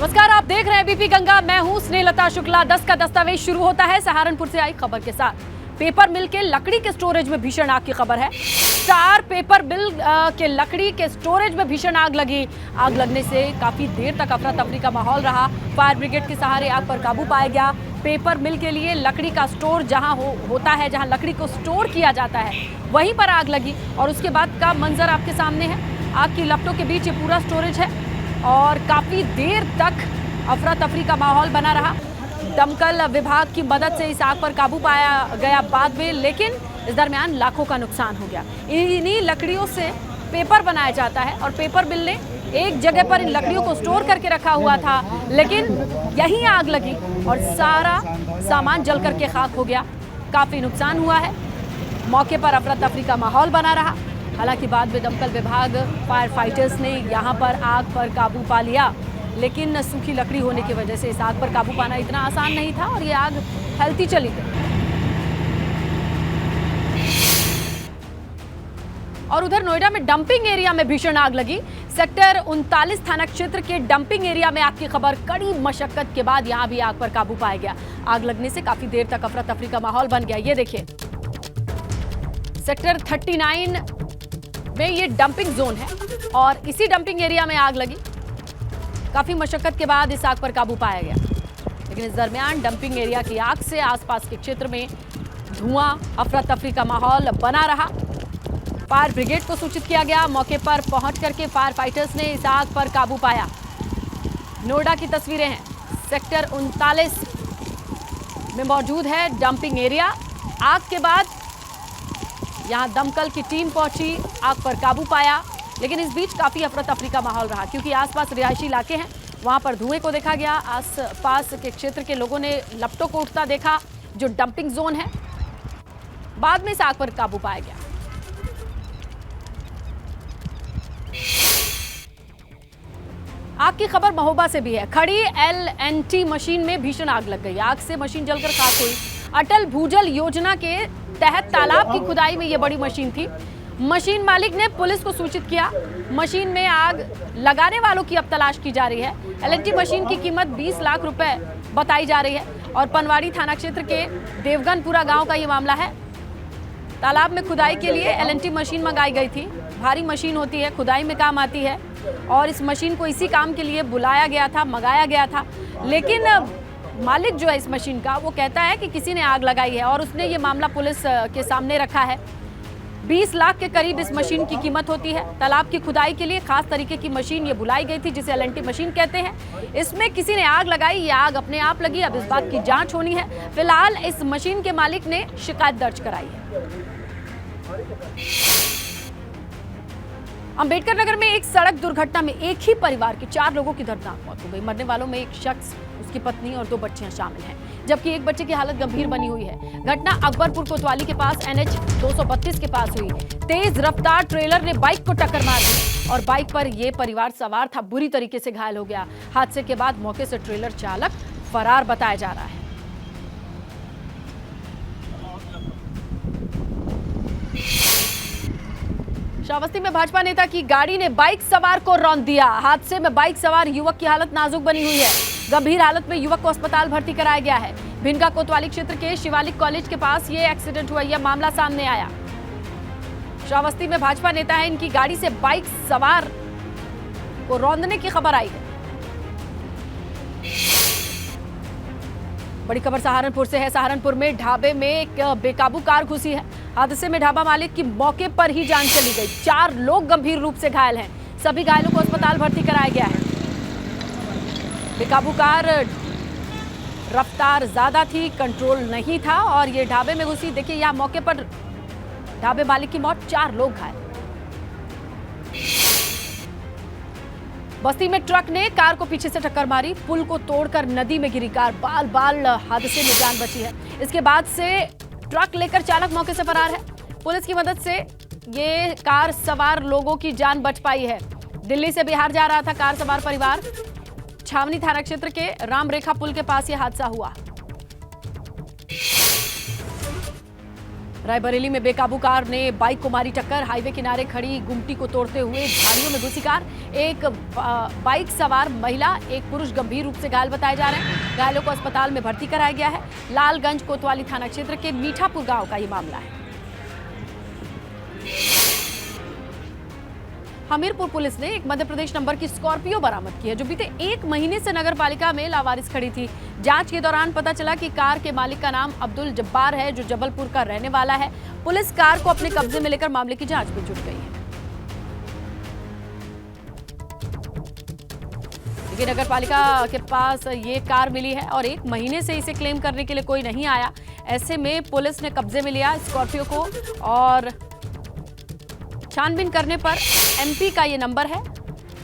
नमस्कार, आप देख रहे हैं बीपी गंगा। मैं हूं स्नेहलता शुक्ला। 10 का दस्तावेज शुरू होता है सहारनपुर से आई खबर के साथ। पेपर मिल के लकड़ी के स्टोरेज में भीषण आग की खबर है। स्टार पेपर मिल के लकड़ी के स्टोरेज में भीषण आग लगी। आग लगने से काफी देर तक अफरा तफरी का माहौल रहा। फायर ब्रिगेड के सहारे आग पर काबू पाया गया। पेपर मिल के लिए लकड़ी का स्टोर जहां होता है, जहां लकड़ी को स्टोर किया जाता है, वहीं पर आग लगी। और उसके बाद का मंजर आपके सामने है। आग की लपटों के बीच ये पूरा स्टोरेज है और काफी देर तक अफरा तफरी का माहौल बना रहा। दमकल विभाग की मदद से इस आग पर काबू पाया गया बाद में, लेकिन इस दरमियान लाखों का नुकसान हो गया। इन्हीं लकड़ियों से पेपर बनाया जाता है और पेपर मिल ने एक जगह पर इन लकड़ियों को स्टोर करके रखा हुआ था, लेकिन यहीं आग लगी और सारा सामान जल करके खाक हो गया। काफी नुकसान हुआ है। मौके पर अफरा तफरी का माहौल बना रहा। हालांकि बाद में दमकल विभाग, फायर फाइटर्स ने यहां पर आग पर काबू पा लिया, लेकिन सूखी लकड़ी होने की वजह से इस आग पर काबू पाना इतना आसान नहीं था और ये आग फैलती चली गई। और उधर नोएडा में डंपिंग एरिया में भीषण आग लगी। सेक्टर 39 थाना क्षेत्र के डंपिंग एरिया में आग की खबर। कड़ी मशक्कत के बाद यहां भी आग पर काबू पाया गया। आग लगने से काफी देर तक अफरा तफरी का माहौल बन गया। ये देखिए, सेक्टर 39 में ये डंपिंग जोन है और इसी डंपिंग एरिया में आग लगी। काफी मशक्कत के बाद इस आग पर काबू पाया गया, लेकिन इस दरमियान डंपिंग एरिया की आग से आसपास के क्षेत्र में धुआं, अफरा तफरी का माहौल बना रहा। फायर ब्रिगेड को सूचित किया गया। मौके पर पहुंच करके फायर फाइटर्स ने इस आग पर काबू पाया। नोएडा की तस्वीरें हैं। सेक्टर 39 में मौजूद है डंपिंग एरिया। आग के बाद यहां दमकल की टीम पहुंची, आग पर काबू पाया, लेकिन इस बीच काफी अफरा तफरी का माहौल रहा क्योंकि आसपास रिहायशी इलाके हैं। वहां पर धुएं को देखा गया। आसपास के क्षेत्र के लोगों ने लपटों को उठता देखा, जो डंपिंग जोन है। बाद में इस आग पर काबू पाया गया। आग की खबर महोबा से भी है। खड़ी LNT मशीन में भीषण आग लग गई। आग से मशीन जलकर खाक हुई। अटल भूजल योजना के तहत तालाब की खुदाई में यह बड़ी मशीन थी। मशीन मालिक ने पुलिस को सूचित किया। मशीन में आग लगाने वालों की अब तलाश की जा रही है। LNT मशीन की कीमत 20 लाख रुपए बताई जा रही है और पनवाड़ी थाना क्षेत्र के देवगनपुरा गांव का ये मामला है। तालाब में खुदाई के लिए LNT मशीन मंगाई गई थी। भारी मशीन होती है, खुदाई में काम आती है और इस मशीन को इसी काम के लिए बुलाया गया था, मंगाया गया था। लेकिन मालिक जो है इस मशीन का, वो कहता है कि किसी ने आग लगाई है और उसने ये मामला पुलिस के सामने रखा है। 20 लाख के करीब इस मशीन की कीमत होती है। तालाब की खुदाई के लिए खास तरीके की मशीन ये बुलाई गई थी, जिसे LNT मशीन कहते हैं। इसमें किसी ने आग लगाई, ये आग अपने आप लगी। अब इस बात की जांच होनी है। फिलहाल इस मशीन के मालिक ने शिकायत दर्ज कराई है। अंबेडकर नगर में एक सड़क दुर्घटना में एक ही परिवार के 4 लोगों की दर्दनाक मौत हो गई। मरने वालों में एक शख्स, उसकी पत्नी और 2 बच्चियां शामिल हैं, जबकि एक बच्चे की हालत गंभीर बनी हुई है। घटना अकबरपुर कोतवाली के पास NH 232 के पास हुई। तेज रफ्तार ट्रेलर ने बाइक को टक्कर मार दी और बाइक पर यह परिवार सवार था बुरी तरीके से घायल हो गया। हादसे के बाद मौके से ट्रेलर चालक फरार बताया जा रहा है। श्रावस्ती में भाजपा नेता की गाड़ी ने बाइक सवार को रौंद दिया। हादसे में बाइक सवार युवक की हालत नाजुक बनी हुई है। गंभीर हालत में युवक को अस्पताल भर्ती कराया गया है। भिनगा कोतवाली क्षेत्र के शिवालिक कॉलेज के पास ये एक्सीडेंट हुआ। यह मामला सामने आया। श्रावस्ती में भाजपा नेता है, इनकी गाड़ी से बाइक सवार को रौंदने की खबर आई है। बड़ी खबर सहारनपुर से है। सहारनपुर में ढाबे में एक बेकाबू कार घुसी है। हादसे में ढाबा मालिक की मौके पर ही जान चली गई। 4 लोग गंभीर रूप से घायल हैं। सभी घायलों को अस्पताल भर्ती कराया गया है। बेकाबू कार, रफ्तार ज्यादा थी, कंट्रोल नहीं था और ये ढाबे में घुसी। देखिए, यहां मौके पर ढाबे मालिक की मौत, 4 लोग घायल। बस्ती में ट्रक ने कार को पीछे से टक्कर मारी। पुल को तोड़कर नदी में गिरी कार। बाल बाल हादसे में जान बची है। इसके बाद से ट्रक लेकर चालक मौके से फरार है। पुलिस की मदद से ये कार सवार लोगों की जान बच पाई है। दिल्ली से बिहार जा रहा था कार सवार परिवार। छावनी थाना क्षेत्र के राम रेखा पुल के पास यह हादसा हुआ। रायबरेली में बेकाबू कार ने बाइक को मारी टक्कर। हाईवे किनारे खड़ी गुमटी को तोड़ते हुए झाड़ियों में घुसी कार। एक बाइक सवार महिला, एक पुरुष गंभीर रूप से घायल बताए जा रहे हैं। घायलों को अस्पताल में भर्ती कराया गया है। लालगंज कोतवाली थाना क्षेत्र के मीठापुर गांव का ये मामला है। हमीरपुर पुलिस ने एक मध्य प्रदेश नंबर की स्कॉर्पियो बरामद की है, जो बीते 1 महीने से नगर पालिका में लावारिस खड़ी थी। जांच के दौरान पता चला कि कार के मालिक का नाम अब्दुल जब्बार है, जो जबलपुर का रहने वाला है। पुलिस कार को अपने कब्जे में लेकर मामले की जांच में जुट गई है। लेकिन नगर पालिका के पास ये कार मिली है और 1 महीने से इसे क्लेम करने के लिए कोई नहीं आया। ऐसे में पुलिस ने कब्जे में लिया स्कॉर्पियो को और छानबीन करने पर एमपी का ये नंबर है,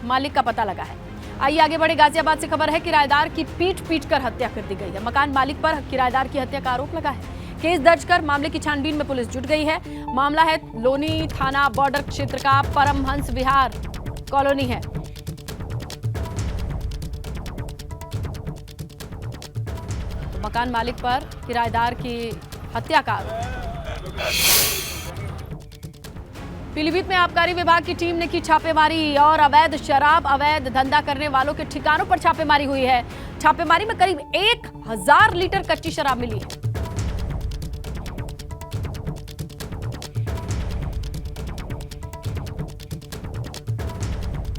मालिक का पता लगा है। आइए आगे बढ़े। गाजियाबाद से खबर है, किराएदार की पीट कर हत्या कर दी गई है। मकान मालिक पर किराएदार की हत्या का आरोप लगा है। केस दर्ज कर मामले की छानबीन में पुलिस जुट गई है। मामला है लोनी थाना बॉर्डर क्षेत्र का परमहंस विहार कॉलोनी है। तो मकान मालिक पर किराएदार की हत्या का आरोप। पीलीभीत में आबकारी विभाग की टीम ने की छापेमारी और अवैध शराब, अवैध धंधा करने वालों के ठिकानों पर छापेमारी हुई है। छापेमारी में करीब 1000 लीटर कच्ची शराब मिली है।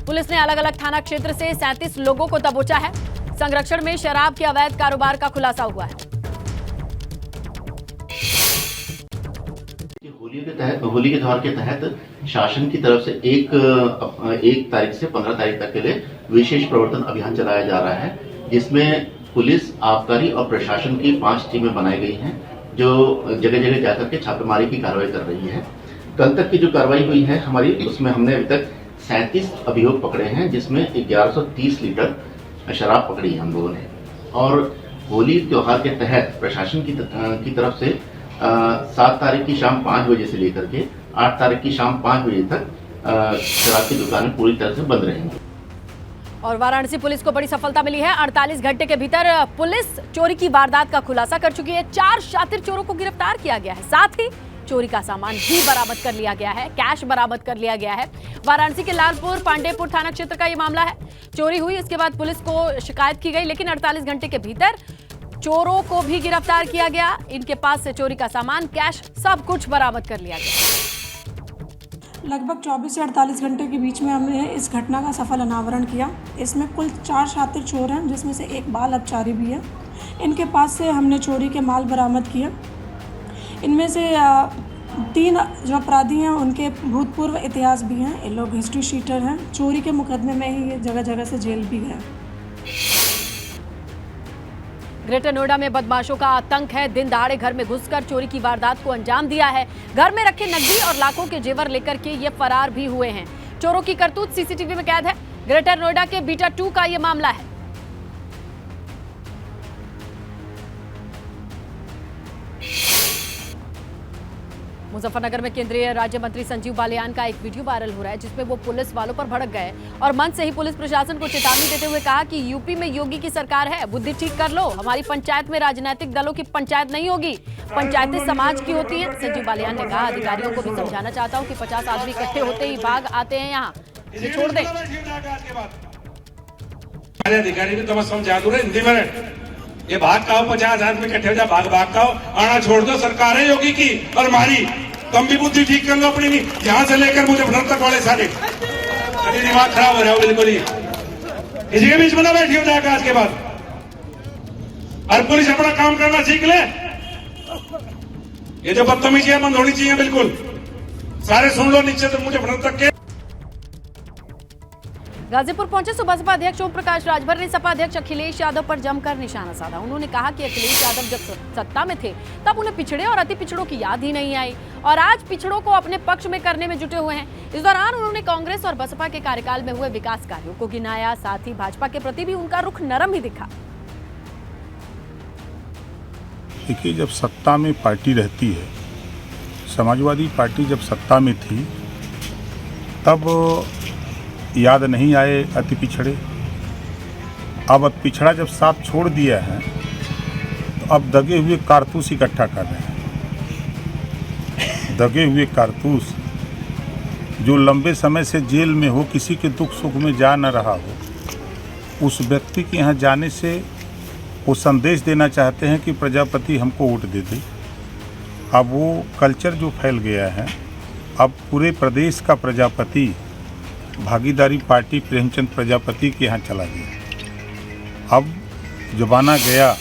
पुलिस ने अलग अलग थाना क्षेत्र से 37 लोगों को दबोचा है। संरक्षण में शराब के अवैध कारोबार का खुलासा हुआ है। होली के त्योहार के तहत शासन की तरफ से एक तारीख से 15 तारीख तक के लिए विशेष प्रवर्तन अभियान चलाया जा रहा है, जिसमें पुलिस, आबकारी और प्रशासन की 5 टीमें बनाई गई हैं, जो जगह जगह जाकर के छापेमारी की कार्रवाई कर रही है। कल तक की जो कार्रवाई हुई है हमारी, उसमें हमने अभी तक 37 अभियोग पकड़े हैं, जिसमें 1130 लीटर शराब पकड़ी है हम लोगों ने। और होली त्योहार के तहत प्रशासन की तरफ से 7 तारीख की शाम 5 बजे से लेकर के 8 तारीख की शाम 5 बजे तक शराब की दुकानें पूरी तरह से बंद रहेंगी। और वाराणसी पुलिस को बड़ी सफलता मिली है। 48 घंटे के भीतर पुलिस चोरी की वारदात का खुलासा कर चुकी है। 4 शातिर चोरों को गिरफ्तार किया गया है। साथ ही चोरी का सामान भी बरामद कर लिया गया है, कैश बरामद कर लिया गया है। वाराणसी के लालपुर पांडेपुर थाना क्षेत्र का ये मामला है। चोरी हुई, इसके बाद पुलिस को शिकायत की गई, लेकिन 48 घंटे के भीतर चोरों को भी गिरफ्तार किया गया। इनके पास से चोरी का सामान, कैश, सब कुछ बरामद कर लिया गया। लगभग 24 से 48 घंटे के बीच में हमने इस घटना का सफल अनावरण किया। इसमें कुल 4 शातिर चोर हैं, जिसमें से एक बाल अपचारी भी है। इनके पास से हमने चोरी के माल बरामद किया। इनमें से 3 जो अपराधी हैं उनके भूतपूर्व इतिहास भी हैं। ये लोग हिस्ट्री शीटर हैं। चोरी के मुकदमे में ही ये जगह जगह से जेल भी गए। ग्रेटर नोएडा में बदमाशों का आतंक है। दिन दहाड़े घर में घुसकर चोरी की वारदात को अंजाम दिया है। घर में रखे नकदी और लाखों के जेवर लेकर के ये फरार भी हुए हैं। चोरों की करतूत सीसीटीवी में कैद है। ग्रेटर नोएडा के बीटा 2 का ये मामला है। मुजफ्फरनगर में केंद्रीय राज्य मंत्री संजीव बालियान का एक वीडियो वायरल हो रहा है, जिसमें वो पुलिस वालों पर भड़क गए और मंच से ही पुलिस प्रशासन को चेतावनी देते हुए कहा कि यूपी में योगी की सरकार है, बुद्धि ठीक कर लो। हमारी पंचायत में राजनीतिक दलों की पंचायत नहीं होगी, पंचायतें समाज की होती है। संजीव बालियान ने कहा, अधिकारियों को भी समझाना चाहता हूँ कि 50 आदमी इकट्ठे होते ही भाग आते हैं, यहाँ छोड़ दे। अधिकारी भी तो समझा दूं हिंदी में, ये भाग का 50 आदमी इकट्ठे हो जा, भाग का आना छोड़ दो। सरकार है योगी की और हमारी, तुम भी बुद्धि ठीक कर लो अपनी। यहां से लेकर मुझे तक वाले सारे अभी दिमाग खराब हो रहा है बिल्कुल ही। किसी के बीच में ना बैठी हो जाएगा आज के बाद। और पुलिस अपना काम करना सीख ले। ये जो बदतमीजी बंद होनी चाहिए बिल्कुल। सारे सुन लो नीचे तो मुझे तक के। गाजीपुर पहुंचे बसपा अध्यक्ष ओम प्रकाश राजभर ने सपा अध्यक्ष अखिलेश यादव पर जमकर निशाना साधा। उन्होंने कहा कि अखिलेश यादव जब सत्ता में थे तब उन्हें पिछड़े और अति पिछड़ों की याद ही नहीं आई और आज पिछड़ों को अपने पक्ष में करने में जुटे हुए हैं। इस दौरान उन्होंने कांग्रेस और बसपा के कार्यकाल में हुए विकास कार्यों को गिनाया। साथ ही भाजपा के प्रति भी उनका रुख नरम ही दिखा। देखिए, जब सत्ता में पार्टी रहती है, समाजवादी पार्टी जब सत्ता में थी तब याद नहीं आए अति पिछड़े। अब पिछड़ा जब साथ छोड़ दिया है तो अब दगे हुए कारतूस इकट्ठा कर रहे हैं। दगे हुए कारतूस जो लंबे समय से जेल में हो, किसी के दुख सुख में जा न रहा हो, उस व्यक्ति के यहाँ जाने से वो संदेश देना चाहते हैं कि प्रजापति हमको वोट दे दे। अब वो कल्चर जो फैल गया है, अब पूरे प्रदेश का प्रजापति भागीदारी पार्टी प्रेमचंद प्रजापति के यहाँ चला गया। अब जमाना गया।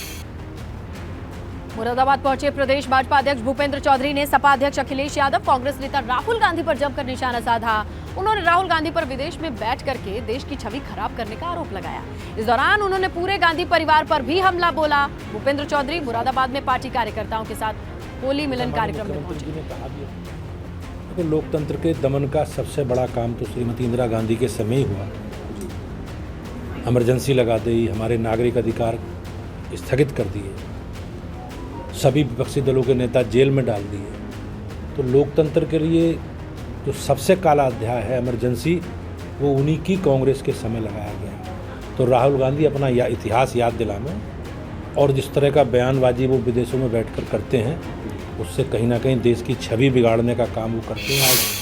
मुरादाबाद पहुंचे प्रदेश भाजपा अध्यक्ष भूपेंद्र चौधरी ने सपा अध्यक्ष अखिलेश यादव, कांग्रेस नेता राहुल गांधी पर जमकर निशाना साधा। उन्होंने राहुल गांधी पर विदेश में बैठ करके देश की छवि खराब करने का आरोप लगाया। इस दौरान उन्होंने पूरे गांधी परिवार पर भी हमला बोला। भूपेंद्र चौधरी मुरादाबाद में पार्टी कार्यकर्ताओं के साथ होली मिलन कार्यक्रम में पहुंचे। तो लोकतंत्र के दमन का सबसे बड़ा काम तो श्रीमती इंदिरा गांधी के समय ही हुआ। इमरजेंसी लगा दी, हमारे नागरिक अधिकार स्थगित कर दिए, सभी विपक्षी दलों के नेता जेल में डाल दिए। तो लोकतंत्र के लिए जो सबसे काला अध्याय है इमरजेंसी, वो उन्हीं की कांग्रेस के समय लगाया गया। तो राहुल गांधी अपना इतिहास याद दिलाना और जिस तरह का बयानबाजी वो विदेशों में बैठकर करते हैं, उससे कहीं ना कहीं देश की छवि बिगाड़ने का काम वो करते हैं।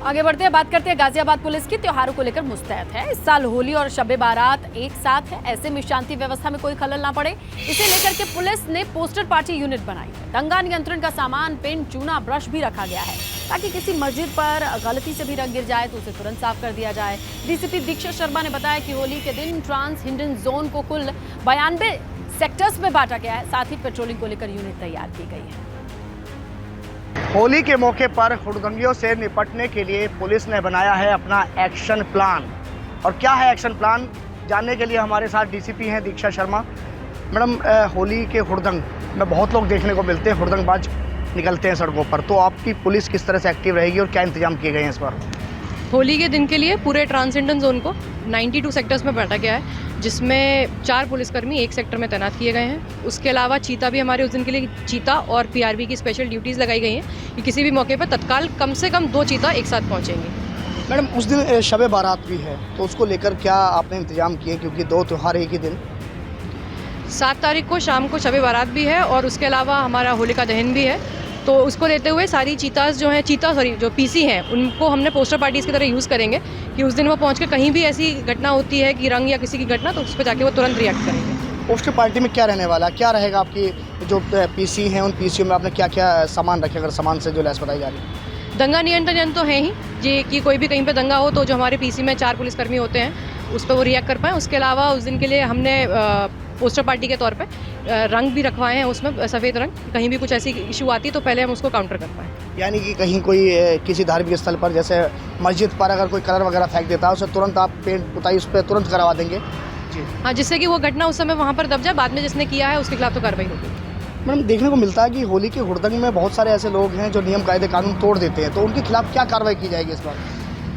आगे बढ़ते हैं, बात करते हैं गाजियाबाद पुलिस की। त्योहारों को लेकर मुस्तैद है। इस साल होली और शब बारात एक साथ है, ऐसे में शांति व्यवस्था में कोई खलल ना पड़े, इसे लेकर के पुलिस ने पोस्टर पार्टी यूनिट बनाई है। दंगा नियंत्रण का सामान, पेन, चूना, ब्रश भी रखा गया है ताकि किसी मस्जिद पर गलती से भी रंग गिर जाए तो उसे तुरंत साफ कर दिया जाए। डीसीपी दीक्षा शर्मा ने बताया कि होली के दिन ट्रांस हिंडन जोन को कुल 92 सेक्टर्स में बांटा गया है। साथ ही पेट्रोलिंग को लेकर यूनिट तैयार की गई है। होली के मौके पर हुड़दंगियों से निपटने के लिए पुलिस ने बनाया है अपना एक्शन प्लान। और क्या है एक्शन प्लान, जानने के लिए हमारे साथ डीसीपी हैं दीक्षा शर्मा। मैडम, होली के हुड़दंग में बहुत लोग देखने को मिलते हैं, हुड़दंगबाज निकलते हैं सड़कों पर, तो आपकी पुलिस किस तरह से एक्टिव रहेगी और क्या इंतजाम किए गए हैं इस बार? होली के दिन के लिए पूरे ट्रांसजेंडर जोन को 92 सेक्टर्स में बांटा गया है, जिसमें 4 पुलिसकर्मी एक सेक्टर में तैनात किए गए हैं। उसके अलावा चीता भी हमारे उस दिन के लिए, चीता और पीआरबी की स्पेशल ड्यूटीज़ लगाई गई हैं कि किसी भी मौके पर तत्काल कम से कम 2 चीता एक साथ पहुंचेंगे। मैडम, उस दिन शब बारात भी है, तो उसको लेकर क्या आपने इंतजाम किए, क्योंकि 2 त्यौहार एक ही दिन? 7 तारीख को शाम को शब बारात भी है और उसके अलावा हमारा होलिका दहन भी है। तो उसको लेते हुए सारी चीतास जो हैं, जो पीसी हैं, उनको हमने पोस्टर पार्टीज़ की तरह यूज़ करेंगे कि उस दिन वो पहुंच के कहीं भी ऐसी घटना होती है कि रंग या किसी की घटना, तो उस पर जाके वो तुरंत रिएक्ट करेंगे। पोस्टर पार्टी में क्या रहने वाला, क्या रहेगा? आपकी जो पीसी हैं, उन पीसीओ में आपने क्या क्या सामान रखे, अगर सामान से जो लैस बताई जा रही है? दंगा नियंत्रण तो है ही जी, कि कोई भी कहीं पे दंगा हो तो जो हमारे पीसी में 4 पुलिसकर्मी होते हैं उस पर वो रिएक्ट कर पाएँ। उसके अलावा उस दिन के लिए हमने पोस्टर पार्टी के तौर पे रंग भी रखवाए हैं, उसमें सफ़ेद रंग, कहीं भी कुछ ऐसी इशू आती तो पहले हम उसको काउंटर कर पाएँ। यानी कि कहीं कोई किसी धार्मिक स्थल पर, जैसे मस्जिद पर, अगर कोई कलर वगैरह फेंक देता है, उसे तुरंत आप पेंट पुताई उस पर तुरंत करवा देंगे जी? हाँ, जिससे कि वो घटना उस समय वहाँ पर दब जाए, बाद में जिसने किया है उसके खिलाफ तो कार्रवाई होगी। मैडम, देखने को मिलता है कि होली के हुड़दंग में बहुत सारे ऐसे लोग हैं जो नियम कायदे कानून तोड़ देते हैं, तो उनके खिलाफ क्या कार्रवाई की जाएगी इस बार?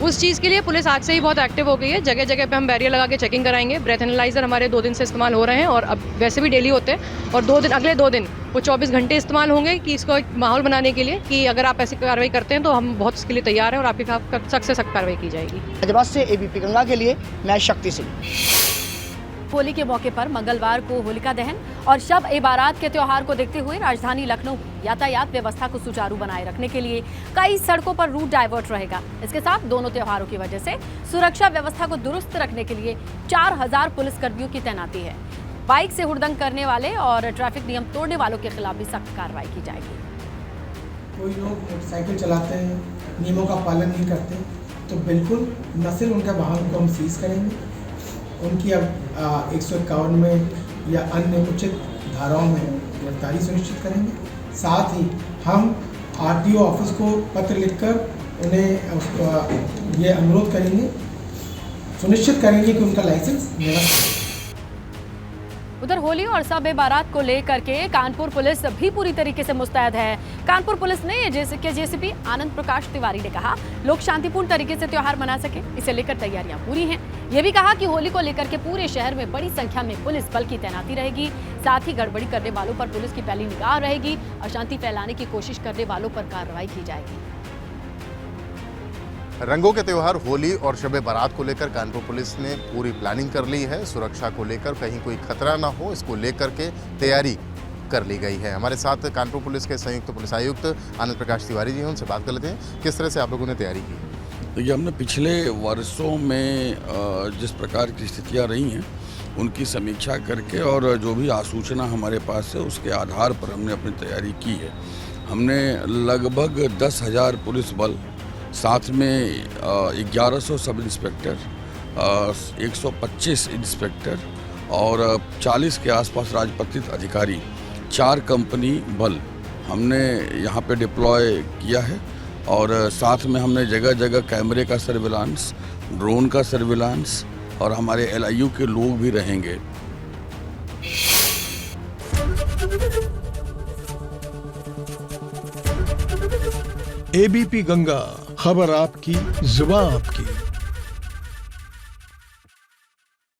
उस चीज़ के लिए पुलिस आज से ही बहुत एक्टिव हो गई है। जगह जगह पे हम बैरियर लगा के चेकिंग कराएंगे। ब्रेथ एनालाइजर हमारे 2 दिन से इस्तेमाल हो रहे हैं और अब वैसे भी डेली होते हैं, और 2 दिन, अगले 2 दिन वो 24 घंटे इस्तेमाल होंगे कि इसको एक माहौल बनाने के लिए कि अगर आप ऐसी कार्रवाई करते हैं तो हम बहुत इसके लिए तैयार हैं और आपके खिलाफ सख्त से सख्त कार्रवाई की जाएगी। गाजियाबाद से एबीपी गंगा के लिए मैं शक्ति सिंह। होली के मौके पर मंगलवार को होलिका दहन और शब ए बारात के त्योहार को देखते हुए राजधानी लखनऊ यातायात व्यवस्था को सुचारू बनाए रखने के लिए कई सड़कों पर रूट डाइवर्ट रहेगा। इसके साथ दोनों त्योहारों की वजह से सुरक्षा व्यवस्था को दुरुस्त रखने के लिए 4000 पुलिसकर्मियों की तैनाती है। बाइक से हुड़दंग करने वाले और ट्रैफिक नियम तोड़ने वालों के खिलाफ भी सख्त कार्रवाई की जाएगी। कोई लोग मोटरसाइकिल चलाते हैं, नियमों का पालन नहीं करते, तो बिल्कुल न सिर्फ उनके वाहन को हम सीज करेंगे, उनकी अब 151 में या अन्य उचित धाराओं में गिरफ्तारी सुनिश्चित करेंगे। साथ ही हम आरटीओ ऑफिस को पत्र लिखकर उन्हें ये अनुरोध करेंगे, सुनिश्चित करेंगे कि उनका लाइसेंस निरस्त हो। उधर होली और शब ए बारात को लेकर के कानपुर पुलिस भी पूरी तरीके से मुस्तैद है। कानपुर पुलिस ने जेसीपी आनंद प्रकाश तिवारी ने कहा, लोग शांतिपूर्ण तरीके से त्योहार मना सके, इसे लेकर तैयारियां पूरी हैं। ये भी कहा कि होली को लेकर के पूरे शहर में बड़ी संख्या में पुलिस बल की तैनाती रहेगी। साथ ही गड़बड़ी करने वालों पर पुलिस की पैनी निगाह रहेगी। अशांति फैलाने की कोशिश करने वालों पर कार्रवाई की जाएगी। रंगों के त्यौहार होली और शब बारात को लेकर कानपुर पुलिस ने पूरी प्लानिंग कर ली है। सुरक्षा को लेकर कहीं कोई खतरा ना हो, इसको लेकर के तैयारी कर ली गई है। हमारे साथ कानपुर पुलिस के संयुक्त पुलिस आयुक्त आनंद प्रकाश तिवारी जी हैं, उनसे बात कर लेते हैं किस तरह से आप लोगों ने तैयारी की। देखिए, हमने पिछले वर्षों में जिस प्रकार की स्थितियाँ रही हैं उनकी समीक्षा करके और जो भी आसूचना हमारे पास है उसके आधार पर हमने अपनी तैयारी की है। हमने लगभग 10,000 पुलिस बल, साथ में 1100 सब इंस्पेक्टर, 125 इंस्पेक्टर और 40 के आसपास राजपत्रित अधिकारी, 4 कंपनी बल हमने यहाँ पे डिप्लॉय किया है और साथ में हमने जगह जगह कैमरे का सर्विलांस, ड्रोन का सर्विलांस और हमारे LIU के लोग भी रहेंगे। ABP गंगा, खबर आपकी, जुबान आपकी।